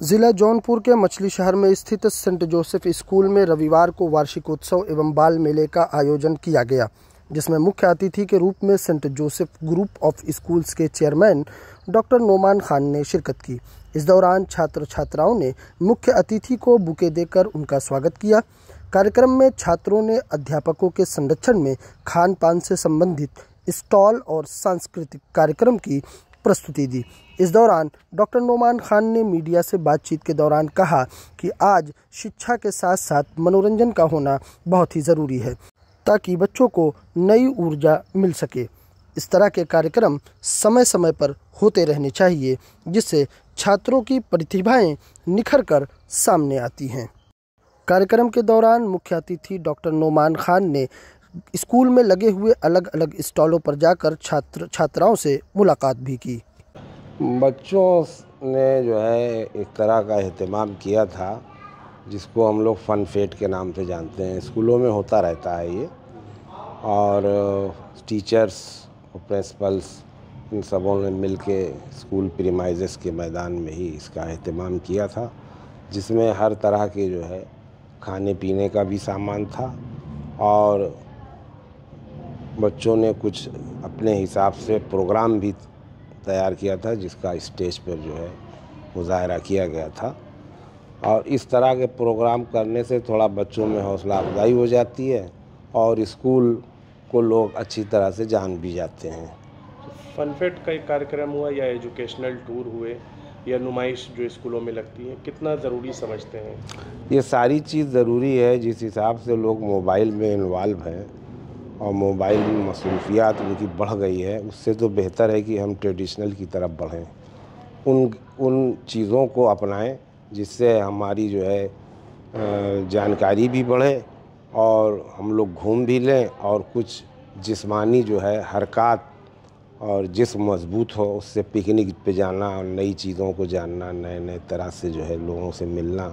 जिला जौनपुर के मछली शहर में स्थित सेंट जोसेफ स्कूल में रविवार को वार्षिकोत्सव एवं बाल मेले का आयोजन किया गया, जिसमें मुख्य अतिथि के रूप में Saint Joseph group of schools के चेयरमैन डॉक्टर नोमान खान ने शिरकत की। इस दौरान छात्र छात्राओं ने मुख्य अतिथि को बुके देकर उनका स्वागत किया। कार्यक्रम में छात्रों ने अध्यापकों के संरक्षण में खान पान से संबंधित स्टॉल और सांस्कृतिक कार्यक्रम की प्रस्तुति दी। इस दौरान डॉक्टर नोमान खान ने मीडिया से बातचीत के दौरान कहा कि आज शिक्षा के साथ साथ मनोरंजन का होना बहुत ही ज़रूरी है, ताकि बच्चों को नई ऊर्जा मिल सके। इस तरह के कार्यक्रम समय समय पर होते रहने चाहिए, जिससे छात्रों की प्रतिभाएं निखर कर सामने आती हैं। कार्यक्रम के दौरान मुख्य अतिथि डॉक्टर नोमान खान ने स्कूल में लगे हुए अलग अलग स्टॉलों पर जाकर छात्र छात्राओं से मुलाकात भी की। बच्चों ने जो है एक तरह का एहतमाम किया था, जिसको हम लोग फन फेट के नाम से जानते हैं। स्कूलों में होता रहता है ये, और टीचर्स और प्रिंसिपल्स इन सबों ने मिल के स्कूल प्रीमाइज़ेस के मैदान में ही इसका एहतमाम किया था, जिसमें हर तरह के जो है खाने पीने का भी सामान था, और बच्चों ने कुछ अपने हिसाब से प्रोग्राम भी तैयार किया था, जिसका स्टेज पर जो है मुजाहरा किया गया था। और इस तरह के प्रोग्राम करने से थोड़ा बच्चों में हौसला अफजाई हो जाती है और स्कूल को लोग अच्छी तरह से जान भी जाते हैं। फनफेट का एक कार्यक्रम हुआ या एजुकेशनल टूर हुए या नुमाइश जो स्कूलों में लगती है, कितना ज़रूरी समझते हैं? ये सारी चीज़ ज़रूरी है। जिस हिसाब से लोग मोबाइल में इन्वॉल्व हैं और मोबाइल में मसरूफियात उनकी बढ़ गई है, उससे तो बेहतर है कि हम ट्रेडिशनल की तरफ बढ़ें, उन चीज़ों को अपनाएं, जिससे हमारी जो है जानकारी भी बढ़े और हम लोग घूम भी लें, और कुछ जिस्मानी जो है हरकत और जिस्म मजबूत हो, उससे पिकनिक पे जाना और नई चीज़ों को जानना, नए नए तरह से जो है लोगों से मिलना,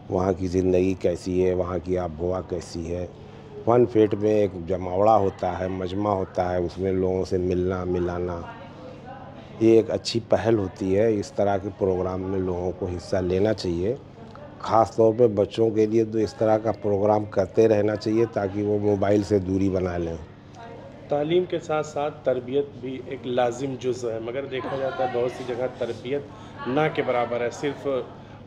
वहाँ की ज़िंदगी कैसी है, वहाँ की आबोहवा कैसी है। फन फेट में एक जमावड़ा होता है, मजमा होता है, उसमें लोगों से मिलना मिलाना, ये एक अच्छी पहल होती है। इस तरह के प्रोग्राम में लोगों को हिस्सा लेना चाहिए। ख़ास तौर पे बच्चों के लिए तो इस तरह का प्रोग्राम करते रहना चाहिए, ताकि वो मोबाइल से दूरी बना लें। तालीम के साथ साथ तरबियत भी एक लाजिम जुज़ है, मगर देखा जाता है बहुत सी जगह तरबियत ना के बराबर है। सिर्फ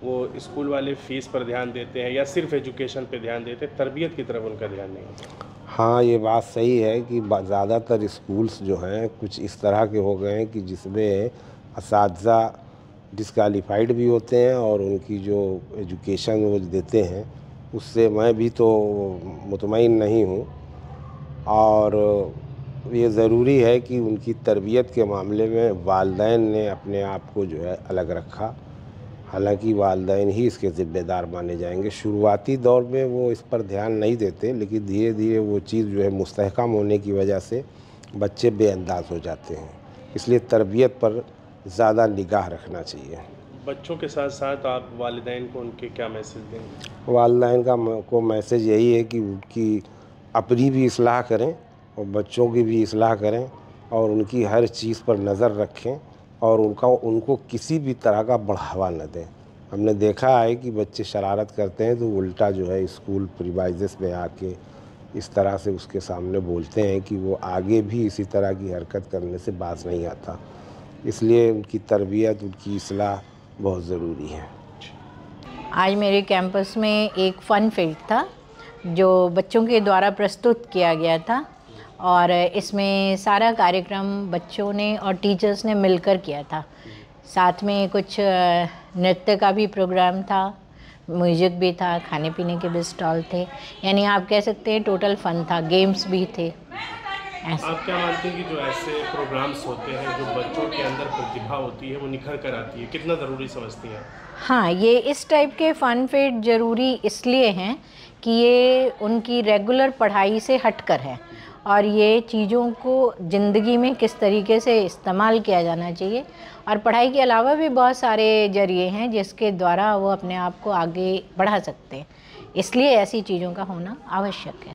वो स्कूल वाले फ़ीस पर ध्यान देते हैं या सिर्फ एजुकेशन पे ध्यान देते हैं, तरबियत की तरफ उनका ध्यान नहीं है। हाँ, ये बात सही है कि ज़्यादातर स्कूल्स जो हैं कुछ इस तरह के हो गए हैं कि जिसमें असातिज़ा डिस्क्वालीफाइड भी होते हैं, और उनकी जो एजुकेशन वो देते हैं उससे मैं भी तो मुतमईन नहीं हूँ। और ये ज़रूरी है कि उनकी तरबियत के मामले में वालिदैन ने अपने आप को जो है अलग रखा। हालांकि वालिदैन ही इसके ज़िम्मेदार माने जाएंगे। शुरुआती दौर में वो इस पर ध्यान नहीं देते, लेकिन धीरे धीरे वो चीज़ जो है मुस्तहकम होने की वजह से बच्चे बेअंदाज हो जाते हैं। इसलिए तरबियत पर ज़्यादा निगाह रखना चाहिए। बच्चों के साथ साथ आप वालिदैन को उनके क्या मैसेज देंगे? वालिदैन को मैसेज यही है कि उनकी अपनी भी इस्लाह करें और बच्चों की भी इस्लाह करें, और उनकी हर चीज़ पर नज़र रखें, और उनको किसी भी तरह का बढ़ावा न दें। हमने देखा है कि बच्चे शरारत करते हैं तो उल्टा जो है स्कूल प्रीमाइज़ेस में आके इस तरह से उसके सामने बोलते हैं कि वो आगे भी इसी तरह की हरकत करने से बाज नहीं आता। इसलिए उनकी तरबियत, उनकी इस्लाह बहुत ज़रूरी है। आज मेरे कैंपस में एक फ़न फेट था जो बच्चों के द्वारा प्रस्तुत किया गया था, और इसमें सारा कार्यक्रम बच्चों ने और टीचर्स ने मिलकर किया था। साथ में कुछ नृत्य का भी प्रोग्राम था, म्यूजिक भी था, खाने पीने के भी स्टॉल थे। यानी आप कह सकते हैं टोटल फन था, गेम्स भी थे। आप क्या मानते हैं कि जो ऐसे प्रोग्राम्स होते हैं, जो बच्चों के अंदर प्रतिभा होती है वो निखर कर आती है, कितना ज़रूरी समझती हैं? हाँ, ये इस टाइप के फ़न फेट ज़रूरी इसलिए हैं कि ये उनकी रेगुलर पढ़ाई से हटकर है, और ये चीज़ों को ज़िंदगी में किस तरीके से इस्तेमाल किया जाना चाहिए। और पढ़ाई के अलावा भी बहुत सारे ज़रिए हैं जिसके द्वारा वो अपने आप को आगे बढ़ा सकते हैं, इसलिए ऐसी चीज़ों का होना आवश्यक है।